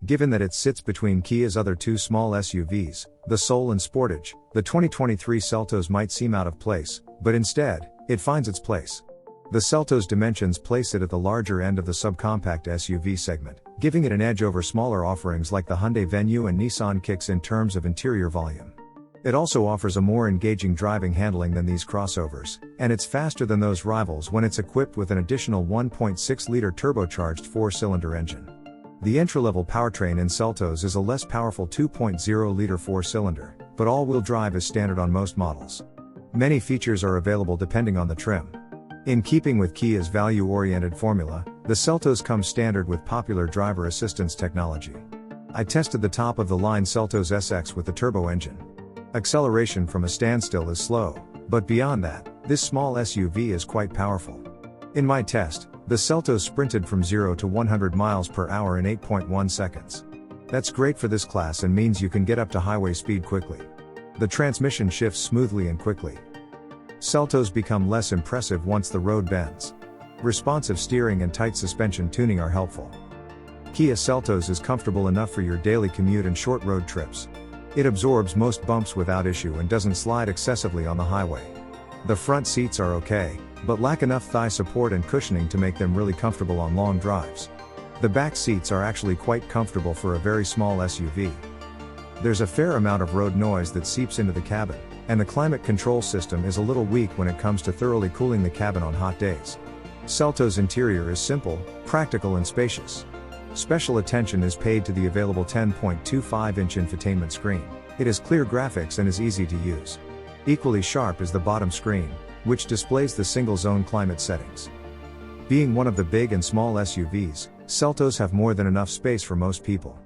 Given that it sits between Kia's other two small SUVs, the Soul and Sportage, the 2023 Seltos might seem out of place, but instead, it finds its place. The Seltos dimensions place it at the larger end of the subcompact SUV segment, giving it an edge over smaller offerings like the Hyundai Venue and Nissan Kicks in terms of interior volume. It also offers a more engaging driving handling than these crossovers, and it's faster than those rivals when it's equipped with an additional 1.6-liter turbocharged 4-cylinder engine. The entry-level powertrain in Seltos is a less powerful 2.0-liter 4-cylinder, but all-wheel drive is standard on most models. Many features are available depending on the trim. In keeping with Kia's value-oriented formula, the Seltos comes standard with popular driver assistance technology. I tested the top-of-the-line Seltos SX with the turbo engine. Acceleration from a standstill is slow, but beyond that, this small SUV is quite powerful. In my test, the Seltos sprinted from 0 to 100 miles per hour in 8.1 seconds. That's great for this class and means you can get up to highway speed quickly. The transmission shifts smoothly and quickly. Seltos become less impressive once the road bends. Responsive steering and tight suspension tuning are helpful. Kia Seltos is comfortable enough for your daily commute and short road trips. It absorbs most bumps without issue and doesn't slide excessively on the highway. The front seats are okay, but lack enough thigh support and cushioning to make them really comfortable on long drives. The back seats are actually quite comfortable for a very small SUV. There's a fair amount of road noise that seeps into the cabin, and the climate control system is a little weak when it comes to thoroughly cooling the cabin on hot days. Seltos' interior is simple, practical and spacious. Special attention is paid to the available 10.25-inch infotainment screen. It has clear graphics and is easy to use. Equally sharp is the bottom screen, which displays the single-zone climate settings. Being one of the big and small SUVs, Seltos have more than enough space for most people.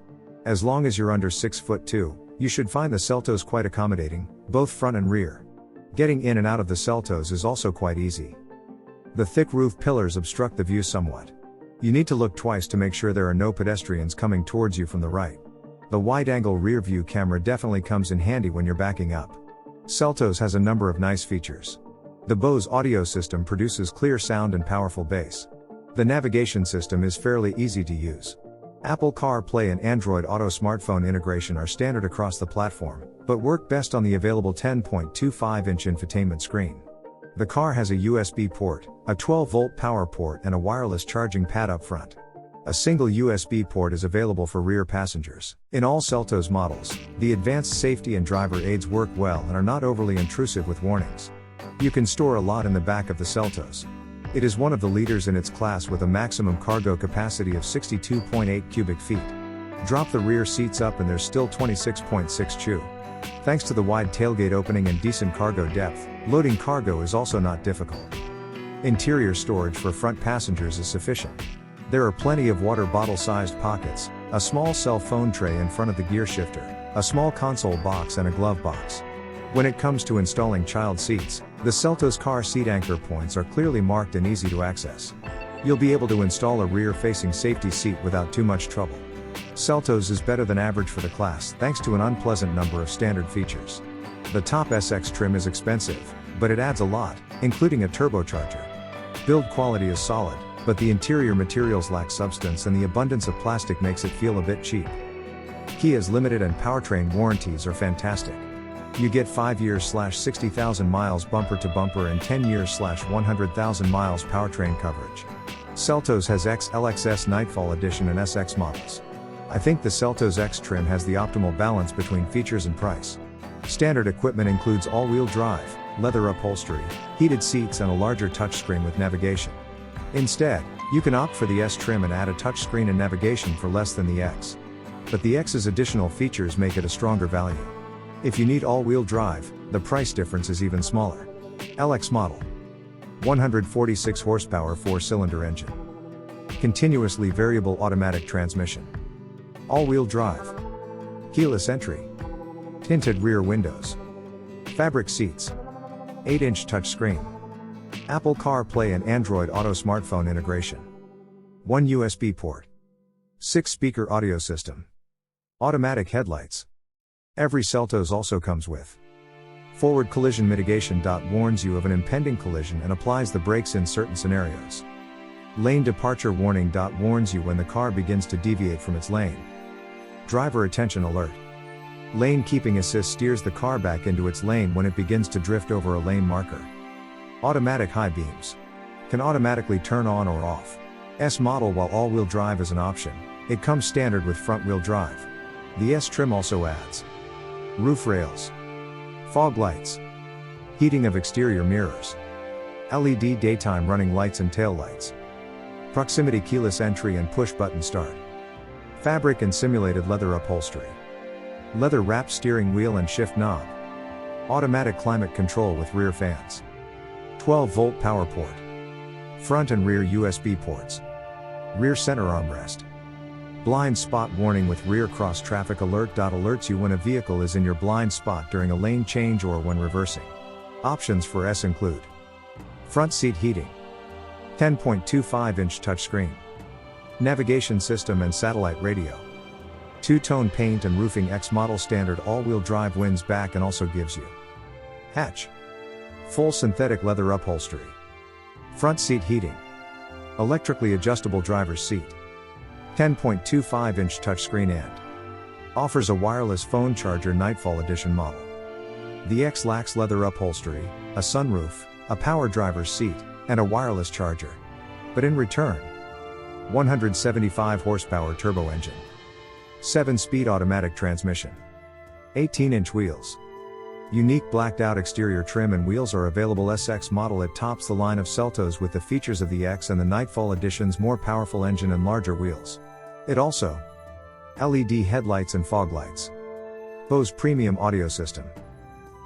As long as you're under 6'2", you should find the Seltos quite accommodating, both front and rear. Getting in and out of the Seltos is also quite easy. The thick roof pillars obstruct the view somewhat. You need to look twice to make sure there are no pedestrians coming towards you from the right. The wide-angle rear view camera definitely comes in handy when you're backing up. Seltos has a number of nice features. The Bose audio system produces clear sound and powerful bass. The navigation system is fairly easy to use. Apple CarPlay and Android Auto smartphone integration are standard across the platform, but work best on the available 10.25-inch infotainment screen. The car has a USB port, a 12-volt power port and a wireless charging pad up front. A single USB port is available for rear passengers. In all Seltos models, the advanced safety and driver aids work well and are not overly intrusive with warnings. You can store a lot in the back of the Seltos. It is one of the leaders in its class with a maximum cargo capacity of 62.8 cubic feet. Drop the rear seats up and there's still 26.6 chew. Thanks to the wide tailgate opening and decent cargo depth, loading cargo is also not difficult. Interior storage for front passengers is sufficient. There are plenty of water bottle-sized pockets, a small cell phone tray in front of the gear shifter, a small console box and a glove box. When it comes to installing child seats, the Seltos car seat anchor points are clearly marked and easy to access. You'll be able to install a rear-facing safety seat without too much trouble. Seltos is better than average for the class thanks to an unpleasant number of standard features. The top SX trim is expensive, but it adds a lot, including a turbocharger. Build quality is solid, but the interior materials lack substance and the abundance of plastic makes it feel a bit cheap. Kia's limited and powertrain warranties are fantastic. You get 5 years/60,000 miles bumper to bumper and 10 years/100,000 miles powertrain coverage. Seltos has X LXS Nightfall Edition and SX models. I think the Seltos X trim has the optimal balance between features and price. Standard equipment includes all-wheel drive, leather upholstery, heated seats and a larger touchscreen with navigation. Instead, you can opt for the S trim and add a touchscreen and navigation for less than the X. But the X's additional features make it a stronger value. If you need all-wheel drive, the price difference is even smaller. LX model. 146 horsepower 4-cylinder engine. Continuously variable automatic transmission. All-wheel drive. Keyless entry. Tinted rear windows. Fabric seats. 8-inch touchscreen. Apple CarPlay and Android Auto smartphone integration. 1 USB port. 6-speaker audio system. Automatic headlights. Every Seltos also comes with forward collision mitigation. Warns you of an impending collision and applies the brakes in certain scenarios. Lane departure warning. Warns you when the car begins to deviate from its lane. Driver attention alert. Lane keeping assist steers the car back into its lane when it begins to drift over a lane marker. Automatic high beams. Can automatically turn on or off. S model while all-wheel drive is an option. It comes standard with front-wheel drive. The S trim also adds roof rails, fog lights, heating of exterior mirrors, LED daytime running lights and tail lights, proximity keyless entry and push-button start, fabric and simulated leather upholstery, leather-wrapped steering wheel and shift knob, automatic climate control with rear fans, 12-volt power port, front and rear USB ports, rear center armrest, blind spot warning with rear cross traffic alert. Alerts you when a vehicle is in your blind spot during a lane change or when reversing. Options for S include front seat heating, 10.25-inch touchscreen, navigation system and satellite radio, two-tone paint and roofing. X model standard all-wheel drive wins back and also gives you hatch, full synthetic leather upholstery, front seat heating, electrically adjustable driver's seat, 10.25-inch touchscreen and offers a wireless phone charger. Nightfall edition model. The X lacks leather upholstery, a sunroof, a power driver's seat, and a wireless charger. But in return, 175 horsepower turbo engine, 7-speed automatic transmission, 18-inch wheels. Unique blacked out exterior trim and wheels are available. SX model. It tops the line of Seltos with the features of the X and the Nightfall edition's more powerful engine and larger wheels. It also LED headlights and fog lights, Bose premium audio system,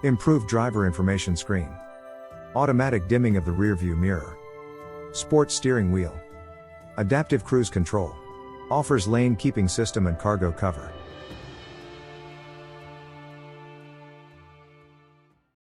improved driver information screen, automatic dimming of the rear view mirror, sports steering wheel, adaptive cruise control, offers lane keeping system and cargo cover.